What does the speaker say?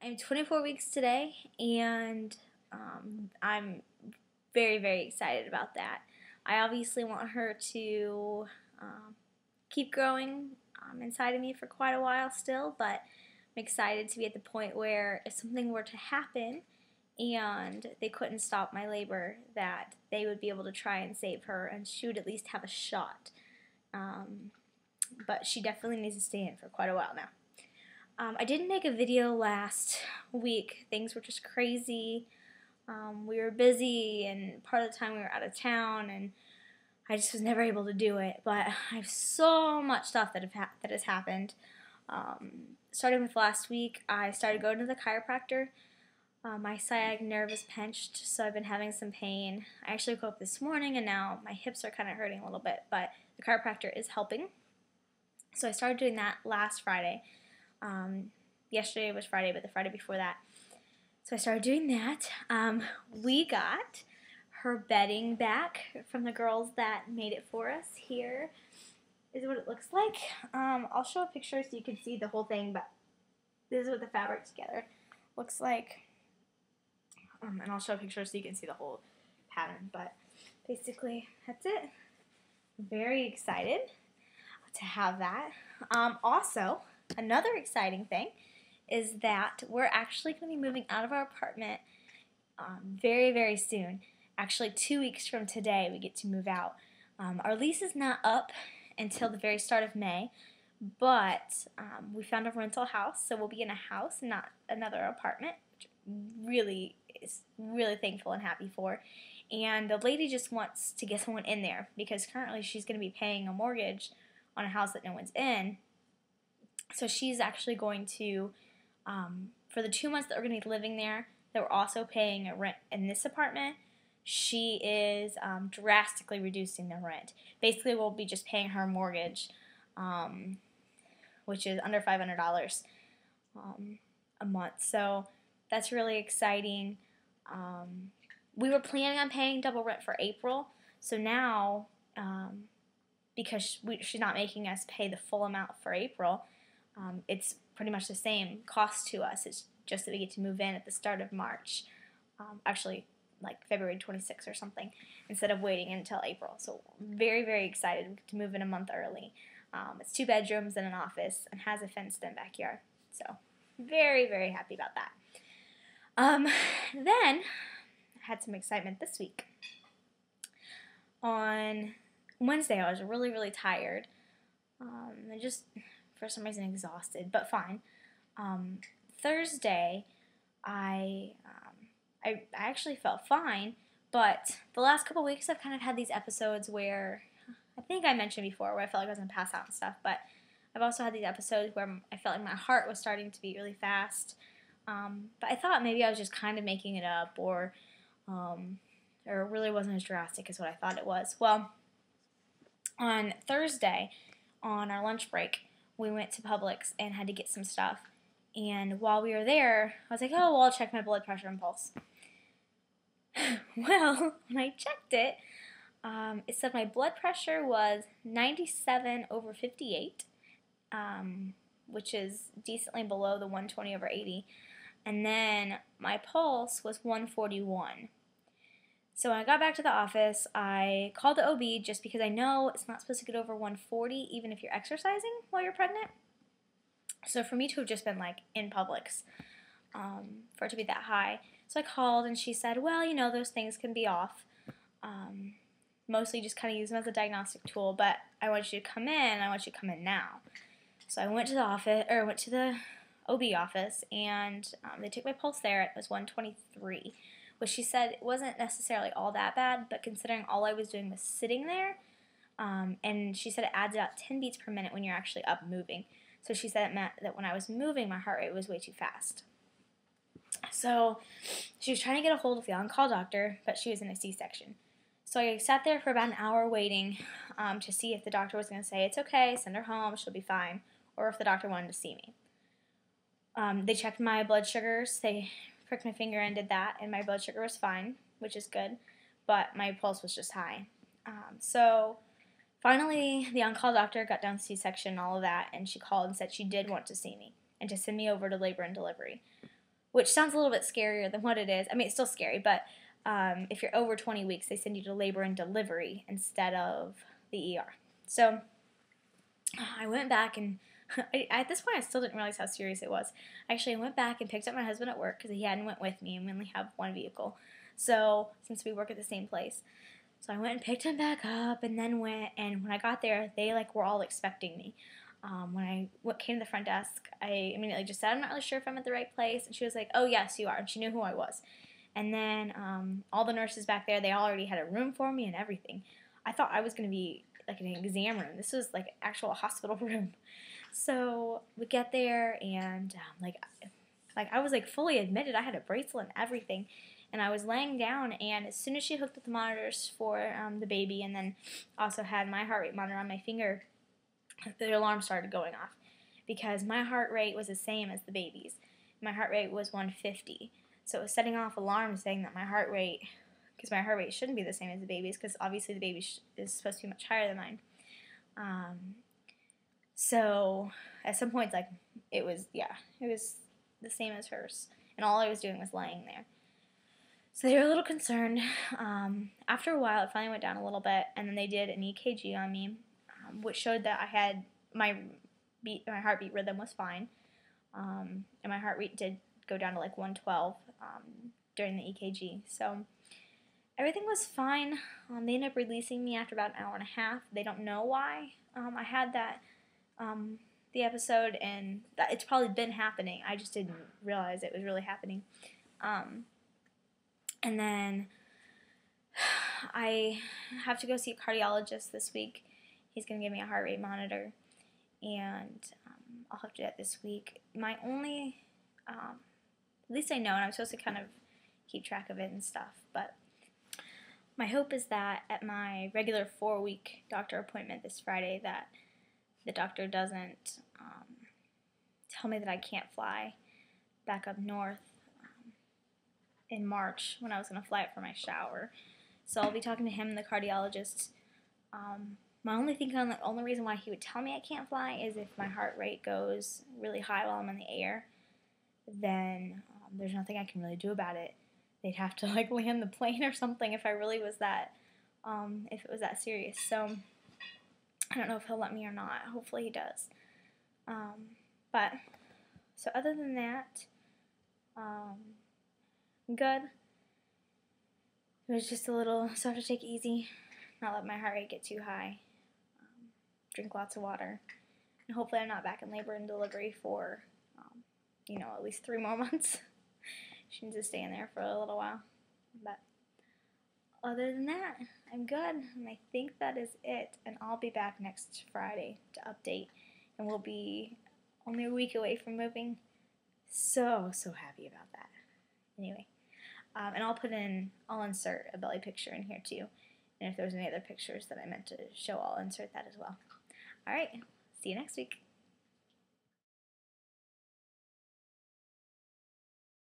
I'm 24 weeks today, and I'm very, very excited about that. I obviously want her to keep growing inside of me for quite a while still, but I'm excited to be at the point where if something were to happen and they couldn't stop my labor, that they would be able to try and save her, and she would at least have a shot. But she definitely needs to stay in for quite a while now. I didn't make a video last week. Things were just crazy. We were busy, and part of the time we were out of town, and I just was never able to do it. But I have so much stuff that has happened. Starting with last week, I started going to the chiropractor. My sciatic nerve is pinched, so I've been having some pain. I actually woke up this morning, and now my hips are kind of hurting a little bit, but the chiropractor is helping. So I started doing that last Friday. Yesterday was Friday, but the Friday before that. So I started doing that. We got her bedding back from the girls that made it for us. Here is what it looks like. I'll show a picture so you can see the whole thing, but this is what the fabric together looks like. And I'll show a picture so you can see the whole pattern, but basically that's it. I'm very excited to have that. Also, another exciting thing is that we're actually going to be moving out of our apartment very, very soon. Actually, 2 weeks from today, we get to move out. Our lease is not up until the very start of May, but we found a rental house, so we'll be in a house, not another apartment, which really is really thankful and happy for. And the lady just wants to get someone in there because currently she's going to be paying a mortgage on a house that no one's in. So she's actually going to, for the 2 months that we're going to be living there, that we're also paying a rent in this apartment, she is drastically reducing the rent. Basically, we'll be just paying her mortgage, which is under $500 a month. So that's really exciting. We were planning on paying double rent for April, so now, because she's not making us pay the full amount for April, it's pretty much the same cost to us. It's just that we get to move in at the start of March, actually like February 26th or something, instead of waiting until April. So very, very excited to move in a month early. It's 2 bedrooms and an office and has a fenced-in backyard. So very, very happy about that. Then I had some excitement this week. On Wednesday, I was really, really tired. And just, for some reason, exhausted, but fine. Thursday, I actually felt fine, but the last couple weeks I've kind of had these episodes where, I think I mentioned before, where I felt like I was going to pass out and stuff, but I've also had these episodes where I felt like my heart was starting to beat really fast. But I thought maybe I was just kind of making it up, or it really wasn't as drastic as what I thought it was. Well, on Thursday, on our lunch break, we went to Publix and had to get some stuff. And while we were there, I was like, oh, well, I'll check my blood pressure and pulse. Well, when I checked it, it said my blood pressure was 97/58, which is decently below the 120/80. And then my pulse was 141. So when I got back to the office, I called the OB just because I know it's not supposed to get over 140 even if you're exercising while you're pregnant. So for me to have just been like in Publix, for it to be that high. So I called and she said, well, you know, those things can be off. Mostly just kind of use them as a diagnostic tool, but I want you to come in, I want you to come in now. So I went to the office, or went to the OB office, and they took my pulse there. It was 123, which she said it wasn't necessarily all that bad, but considering all I was doing was sitting there, and she said it adds about 10 beats per minute when you're actually up moving. So she said it meant that when I was moving, my heart rate was way too fast. So she was trying to get a hold of the on-call doctor, but she was in a C-section. So I sat there for about an hour waiting to see if the doctor was going to say, it's okay, send her home, she'll be fine, or if the doctor wanted to see me. They checked my blood sugars, they pricked my finger and did that, and my blood sugar was fine, which is good, but my pulse was just high. So finally, the on-call doctor got down to C-section and all of that, and she called and said she did want to see me and to send me over to labor and delivery. which sounds a little bit scarier than what it is. I mean, it's still scary, but if you're over 20 weeks, they send you to labor and delivery instead of the ER. So I went back and at this point I still didn't realize how serious it was. Actually, I went back and picked up my husband at work because he hadn't went with me, and we only have one vehicle. So since we work at the same place. So I went and picked him back up and then went, and when I got there, they were all expecting me. When I came to the front desk, I immediately just said, I'm not really sure if I'm at the right place. And she was like, oh, yes, you are. And she knew who I was. And then all the nurses back there, they already had a room for me and everything. I thought I was going to be like in an exam room. This was like actual hospital room. So we get there, and like I was like fully admitted. I had a bracelet and everything. And I was laying down, and as soon as she hooked up the monitors for the baby, and then also had my heart rate monitor on my finger, the alarm started going off because my heart rate was the same as the baby's. My heart rate was 150. So it was setting off alarms saying that my heart rate, because my heart rate shouldn't be the same as the baby's, because obviously the baby is supposed to be much higher than mine. So at some points, like, it was the same as hers. And all I was doing was laying there. So they were a little concerned. After a while, it finally went down a little bit, and then they did an EKG on me, which showed that I had my heartbeat rhythm was fine, and my heart rate did go down to like 112 during the EKG. So everything was fine. They ended up releasing me after about an hour and a half. They don't know why I had that the episode, and that it's probably been happening. I just didn't realize it was really happening. And then I have to go see a cardiologist this week. He's going to give me a heart rate monitor, and I'll have to do that this week. My only, at least I know, and I'm supposed to kind of keep track of it and stuff, but my hope is that at my regular 4-week doctor appointment this Friday that the doctor doesn't tell me that I can't fly back up north in March when I was going to fly it for my shower. So I'll be talking to him, the cardiologist. My only reason why he would tell me I can't fly is if my heart rate goes really high while I'm in the air. Then there's nothing I can really do about it. They'd have to like land the plane or something if I really was that, if it was that serious. So I don't know if he'll let me or not. Hopefully he does. But so other than that, I'm good. It was just a little, so I have to take it easy, not let my heart rate get too high, drink lots of water, and hopefully I'm not back in labor and delivery for, at least 3 more months. She needs to stay in there for a little while, but other than that, I'm good, and I think that is it, and I'll be back next Friday to update, and we'll be only a week away from moving. So happy about that. Anyway. And I'll insert a belly picture in here too. And if there's any other pictures that I meant to show, I'll insert that as well. Alright, see you next week.